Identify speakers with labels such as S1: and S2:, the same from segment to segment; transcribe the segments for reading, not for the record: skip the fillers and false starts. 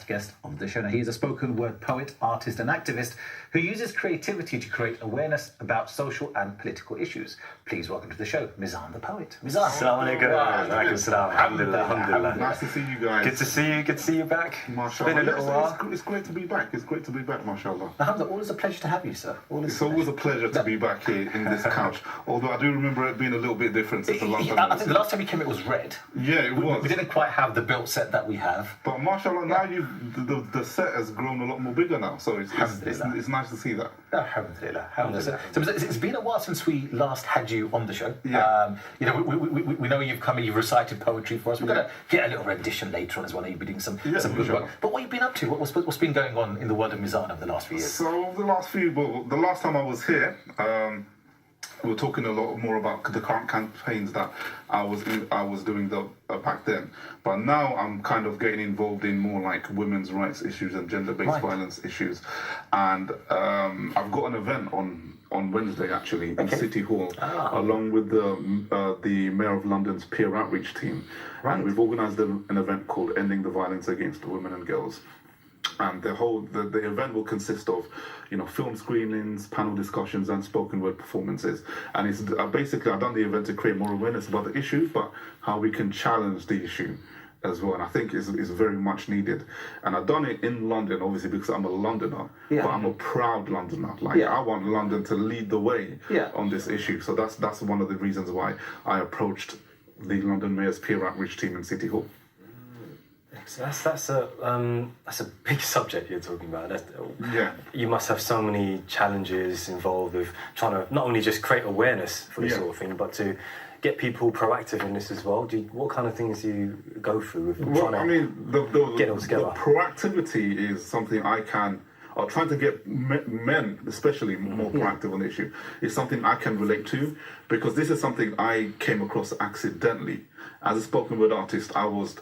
S1: Guest of the show. Now, he is a spoken word poet, artist, and activist who uses creativity to create awareness about social and political issues. Please welcome to the show, Mizan the poet. Mizan.
S2: Assalamu alaikum. Alhamdulillah.
S3: Nice to see you guys.
S2: Good to see you back.
S3: Mashallah.
S2: Been a little while.
S3: It's great to be back. It's great to be back, mashallah.
S1: Alhamdulillah, always a pleasure to have you, sir.
S3: It's always a pleasure to be back here in this couch. Although I do remember it being a little bit different since the last time.
S1: I think the last time we came, it was red.
S3: Yeah, it was.
S1: We didn't quite have the built set that we have.
S3: But mashallah, now the set has grown a lot more bigger now, so it's nice to see that.
S1: Alhamdulillah. So it's been a while since we last had you on the show.
S3: Yeah.
S1: We know you've recited poetry for us. We're going to get a little rendition later on as well. You've been doing some good work. But what have you been up to? What's been going on in the world of Mizan over the last few years?
S3: So the last time I was here, we were talking a lot more about the current campaigns that I was doing back then. But now I'm kind of getting involved in more like women's rights issues and gender-based violence issues. And I've got an event on Wednesday actually in City Hall, along with the Mayor of London's peer outreach team. Right. And we've organised an event called Ending the Violence Against Women and Girls. And the event will consist of, film screenings, panel discussions, and spoken word performances. And it's basically I've done the event to create more awareness about the issue, but how we can challenge the issue as well. And I think is very much needed. And I've done it in London, obviously, because I'm a Londoner, but I'm a proud Londoner. I want London to lead the way on this issue. So that's one of the reasons why I approached the London Mayor's peer outreach team in City Hall.
S2: So that's a big subject you're talking about. You must have so many challenges involved with trying to not only just create awareness for this sort of thing, but to get people proactive in this as well. What kind of things do you go through with trying to get it all together?
S3: The proactivity is something or trying to get men, especially, more proactive on the issue, is something I can relate to, because this is something I came across accidentally. As a spoken word artist, I was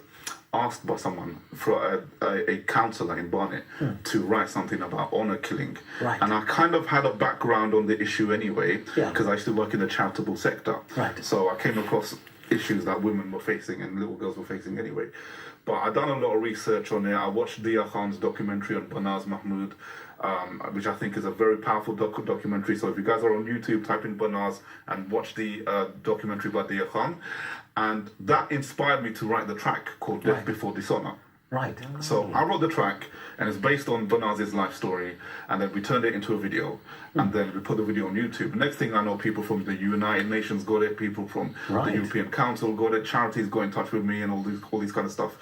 S3: asked by someone, for a counsellor in Barnet, to write something about honour killing.
S1: Right.
S3: And I kind of had a background on the issue anyway, because I used to work in the charitable sector.
S1: Right.
S3: So I came across issues that women were facing and little girls were facing anyway. But I've done a lot of research on it. I watched Dia Khan's documentary on Banaz Mahmood, which I think is a very powerful documentary. So if you guys are on YouTube, type in Banaz and watch the documentary by Dia Khan. And that inspired me to write the track called Death Before Dishonour.
S1: Right.
S3: So I wrote the track, and it's based on Banaz's life story, and then we turned it into a video, and then we put the video on YouTube. Next thing I know, people from the United Nations got it, people from the European Council got it, charities got in touch with me, and all these kind of stuff.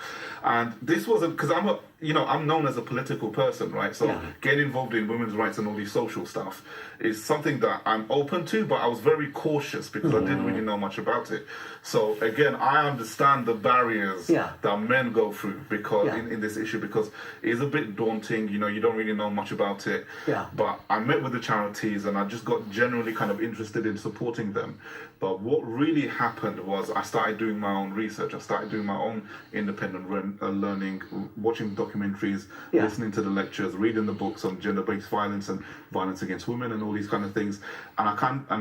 S3: And this wasn't because I'm known as a political person, right? So getting involved in women's rights and all these social stuff is something that I'm open to, but I was very cautious because I didn't really know much about it. So again, I understand the barriers that men go through because in this issue, because it's a bit daunting. You don't really know much about it. Yeah. But I met with the charities and I just got generally kind of interested in supporting them. But what really happened was I started doing my own research. I started doing my own independent learning, watching documentaries, listening to the lectures, reading the books on gender-based violence and violence against women and all these kind of things. And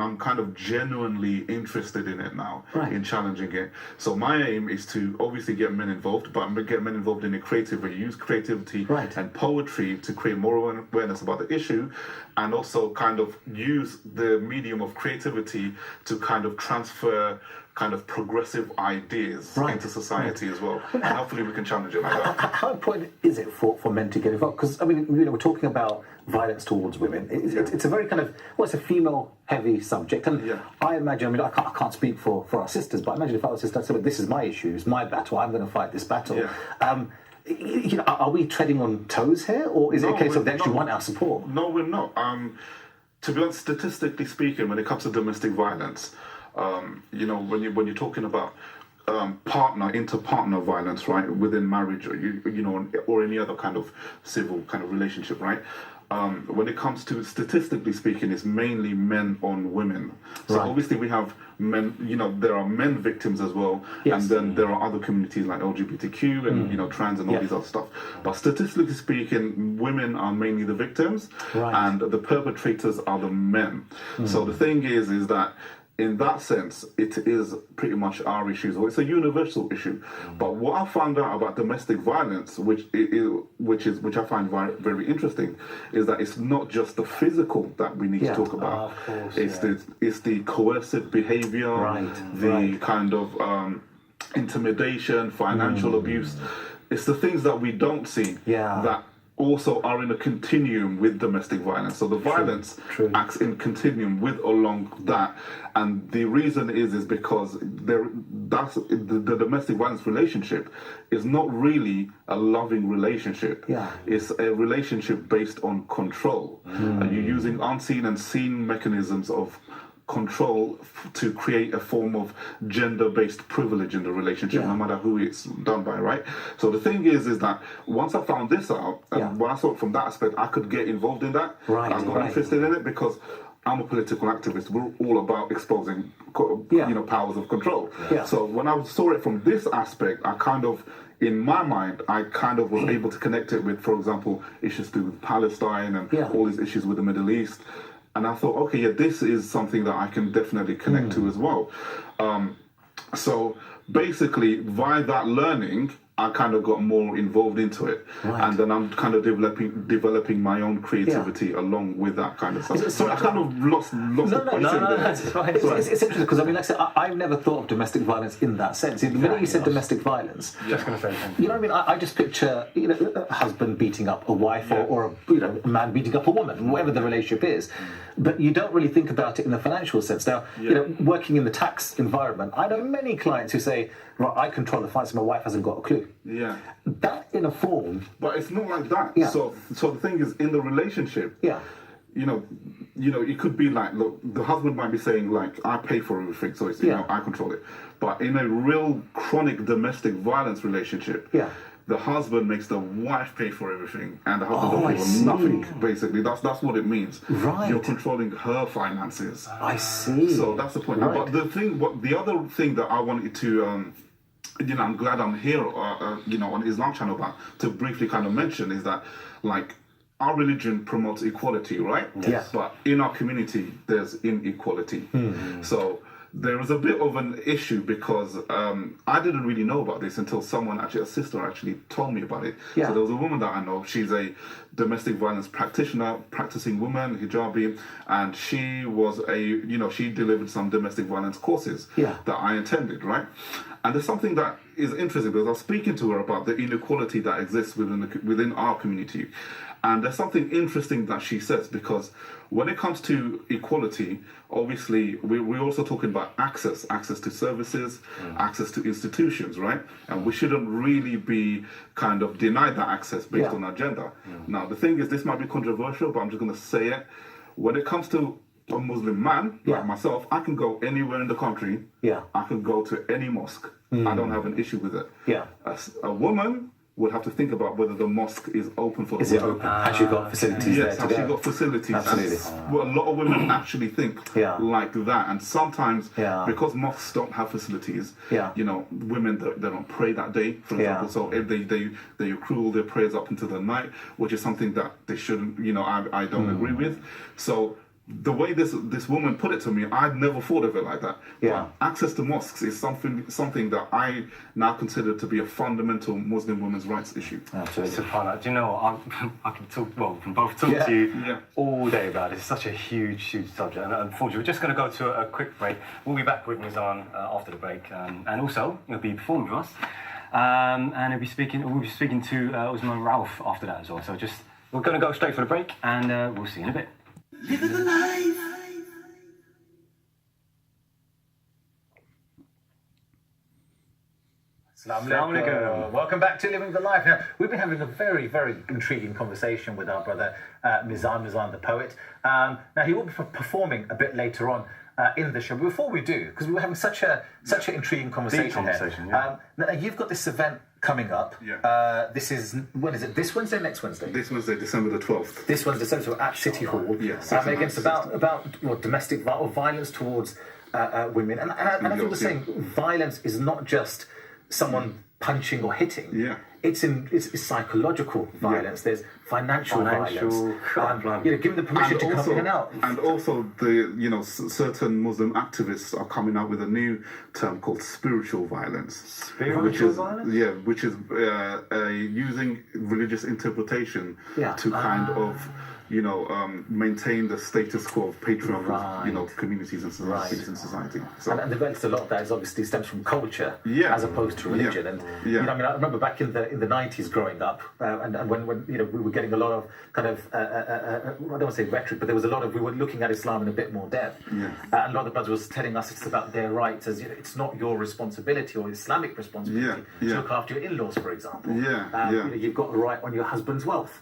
S3: I'm kind of genuinely interested in it now, in challenging it. So my aim is to obviously get men involved, but get men involved in a creative way, use creativity and poetry to create more awareness about the issue, and also kind of use the medium of creativity to kind of transfer kind of progressive ideas into society as well. And hopefully we can challenge it like that.
S1: How important is it for men to get involved? Because, we're talking about violence towards women. It's a very kind of, it's a female-heavy subject. And I imagine, I can't speak for our sisters, but I imagine if I was a sister, I'd say, this is my issue, it's my battle, I'm going to fight this battle. Yeah. Are we treading on toes here? Or is it a case of they actually want our support?
S3: No, we're not. To be honest, statistically speaking, when it comes to domestic violence, when you're talking about inter-partner violence, right, within marriage, or any other kind of civil kind of relationship, right? When it comes to statistically speaking, it's mainly men on women. So obviously we have men, there are men victims as well, and then there are other communities like LGBTQ and trans and all these other stuff. But statistically speaking, women are mainly the victims, and the perpetrators are the men. So the thing is that in that sense, it is pretty much our issue. So it's a universal issue. But what I found out about domestic violence, which I find very interesting, is that it's not just the physical that we need to talk about.
S2: Of course,
S3: it's the coercive behaviour, kind of intimidation, financial abuse. It's the things that we don't see that also are in a continuum with domestic violence. So the violence acts in continuum with along that, and the reason is because the domestic violence relationship is not really a loving relationship. It's a relationship based on control, and you're using unseen and seen mechanisms of control to create a form of gender-based privilege in the relationship, no matter who it's done by, right? So the thing is that once I found this out, and when I saw it from that aspect, I could get involved in that. I got interested in it because I'm a political activist. We're all about exposing, powers of control. So when I saw it from this aspect, I kind of, in my mind, I kind of was able to connect it with, for example, issues to do with Palestine and all these issues with the Middle East. And I thought, okay, this is something that I can definitely connect to as well. So basically, via that learning, I kind of got more involved into it, and then I'm kind of developing my own creativity along with that kind of stuff. So I kind of lost the question.
S2: No, that's fine.
S1: It's interesting because, I mean, like I said, I've never thought of domestic violence in that sense. The minute you said domestic violence,
S2: just going to say something.
S1: you know what I mean? I just picture, a husband beating up a wife or a man beating up a woman, whatever the relationship is. But you don't really think about it in the financial sense. Now, working in the tax environment, I know many clients who say, right, I control the finance, my wife hasn't got a clue. That in a form.
S3: But it's not like that. So the thing is, in the relationship, it could be like, look, the husband might be saying, like, I pay for everything, so it's, I control it. But in a real chronic domestic violence relationship, the husband makes the wife pay for everything, and the husband doesn't pay for nothing. Basically, that's what it means.
S1: Right.
S3: You're controlling her finances.
S1: I see.
S3: So that's the point. But the other thing that I wanted to, I'm glad I'm here, on Islam Channel, but to briefly kind of mention is that, like, our religion promotes equality, right?
S1: Yes.
S3: But in our community, there's inequality. So there was a bit of an issue because I didn't really know about this until a sister actually told me about it. So there was a woman that I know, she's a domestic violence practitioner, practicing woman, hijabi, and she was she delivered some domestic violence courses that I attended, right? And there's something that is interesting because I was speaking to her about the inequality that exists within our community. And there's something interesting that she says, because when it comes to equality, obviously, we're also talking about access to services, access to institutions, right? And we shouldn't really be kind of denied that access based on our gender. Now, the thing is, this might be controversial, but I'm just going to say it. When it comes to a Muslim man, like myself, I can go anywhere in the country. I can go to any mosque. I don't have an issue with it. A woman would have to think about whether the mosque is open for
S1: Is it open? Has she got facilities there?
S3: Yes, has she got facilities?
S1: Absolutely.
S3: Well, a lot of women actually think like that, and sometimes because mosques don't have facilities, women they don't pray that day, for example. So if they accrue all their prayers up into the night, which is something that they shouldn't. I don't agree with. So the way this woman put it to me, I'd never thought of it like that. But access to mosques is something that I now consider to be a fundamental Muslim women's rights issue.
S2: Absolutely. SubhanAllah. Do you know what? I can can both talk to you all day about it. It's such a huge subject. And unfortunately, we're just going to go to a quick break. We'll be back with Mizan after the break. And also, he'll be performing with us. And we'll be speaking to Usman Rauf after that as well. So we're going to go straight for the break, and we'll see you in a bit.
S4: Living the life.
S1: Assalamu alaikum. Welcome back to Living the Life. Now, we've been having a very, very intriguing conversation with our brother Mizan the poet. Now, he will be performing a bit later on in the show. But before we do, because we were having such an intriguing conversation here. Now, you've got this event coming up. This is, when is it? This Wednesday, next Wednesday?
S3: This Wednesday, December the 12th.
S1: This Wednesday, December, at City Hall.
S3: Yes.
S1: Against about domestic violence towards women. And I think you're saying violence is not just someone punching or hitting. it's psychological violence. There's financial violence. Give them the permission to come in and out.
S3: And also, certain Muslim activists are coming out with a new term called spiritual violence.
S2: Spiritual violence?
S3: Yeah, which is using religious interpretation to kind of maintain the status quo of patriarchal, communities and societies in society. So,
S1: and the events, a lot of that is obviously stems from culture as opposed to religion. And I remember back in the 90s growing up, and when we were getting a lot of kind of I don't want to say rhetoric, but there was a lot of, we were looking at Islam in a bit more depth. And a lot of the brothers was telling us it's about their rights, as it's not your responsibility or Islamic responsibility to look after your in-laws, for example. You've got the right on your husband's wealth.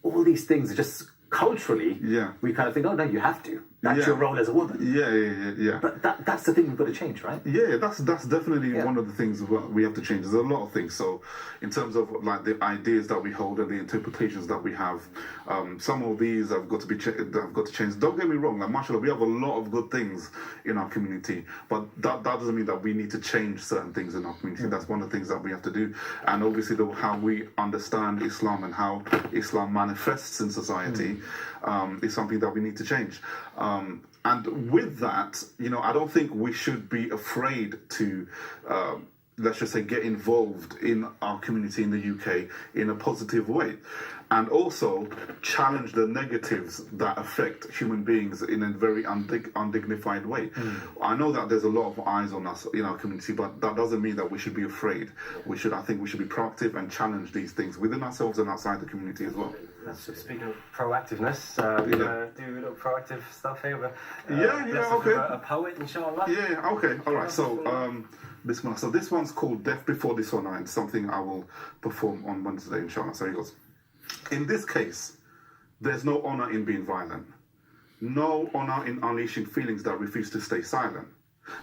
S1: All these things are just culturally, we kind of think, oh no, you have to. That's your role as a woman. But that's the thing we've got to change, right?
S3: Yeah, that's definitely one of the things we have to change. There's a lot of things. So, in terms of like the ideas that we hold and the interpretations that we have, some of these have got to be have got to change. Don't get me wrong, like mashallah, we have a lot of good things in our community, but that doesn't mean that we need to change certain things in our community. That's one of the things that we have to do. And obviously, how we understand Islam and how Islam manifests in society is something that we need to change. And with that, I don't think we should be afraid to, let's just say, get involved in our community in the UK in a positive way. And also challenge the negatives that affect human beings in a very undignified way. I know that there's a lot of eyes on us in our community, but that doesn't mean that we should be afraid. I think we should be proactive and challenge these things within ourselves and outside the community as well.
S2: So speaking of proactiveness, we're going to do a little proactive stuff here.
S3: Okay.
S2: A poet, inshallah.
S3: Yeah, okay, all right. So, Bismillah. So this one's called Death Before Dishonor, and something I will perform on Wednesday, inshallah. So he goes, in this case, there's no honor in being violent. No honor in unleashing feelings that refuse to stay silent.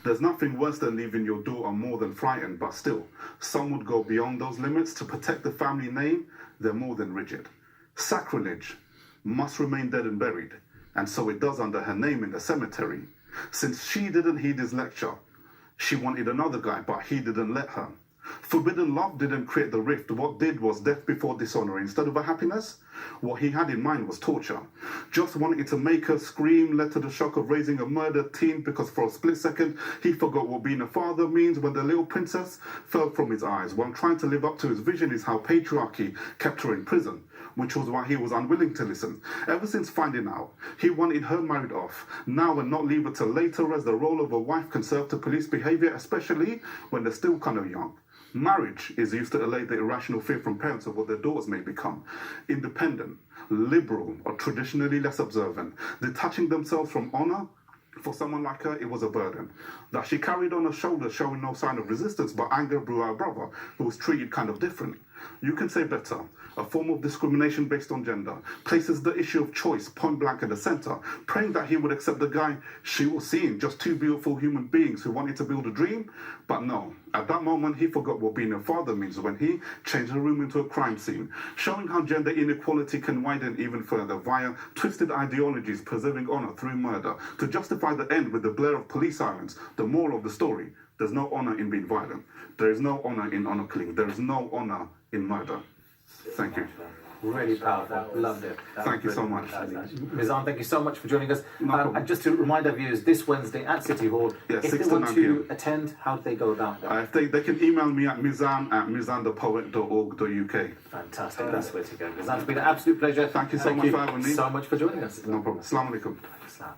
S3: There's nothing worse than leaving your daughter more than frightened, but still, some would go beyond those limits to protect the family name. They're more than rigid. Sacrilege must remain dead and buried, and so it does under her name in the cemetery. Since she didn't heed his lecture, she wanted another guy, but he didn't let her. Forbidden love didn't create the rift. What did was death before dishonor. Instead of a happiness, what he had in mind was torture. Just wanted to make her scream, led to the shock of raising a murdered teen, because for a split second, he forgot what being a father means when the little princess fell from his eyes. While trying to live up to his vision is how patriarchy kept her in prison, which was why he was unwilling to listen. Ever since finding out, he wanted her married off, now and not leave her till later, as the role of a wife can serve to police behavior, especially when they're still kind of young. Marriage is used to allay the irrational fear from parents of what their daughters may become. Independent, liberal, or traditionally less observant, detaching themselves from honor. For someone like her, it was a burden that she carried on her shoulders, showing no sign of resistance, but anger grew our brother, who was treated kind of different. You can say better. A form of discrimination based on gender places the issue of choice point blank at the center, praying that he would accept the guy she was seeing, just two beautiful human beings who wanted to build a dream. But no, at that moment he forgot what being a father means when he changed the room into a crime scene, showing how gender inequality can widen even further via twisted ideologies preserving honor through murder to justify the end with the blare of police sirens. The moral of the story: there's no honor in being violent. There is no honor in honor killing. There is no honor in murder. Thank you.
S1: Really powerful. Loved it.
S3: Thank you so much.
S1: Mizan, thank you so much for joining us. And just to remind our viewers, this Wednesday at City Hall, if they want to attend, how do they go about that?
S3: They can email me at mizan@mizanthepoet.org.uk.
S1: Fantastic. That's where to go. Mizan, it's been an absolute pleasure.
S3: Thank you so much for having me.
S1: So much for joining us.
S3: No problem. Assalamu alaikum.
S1: Islam.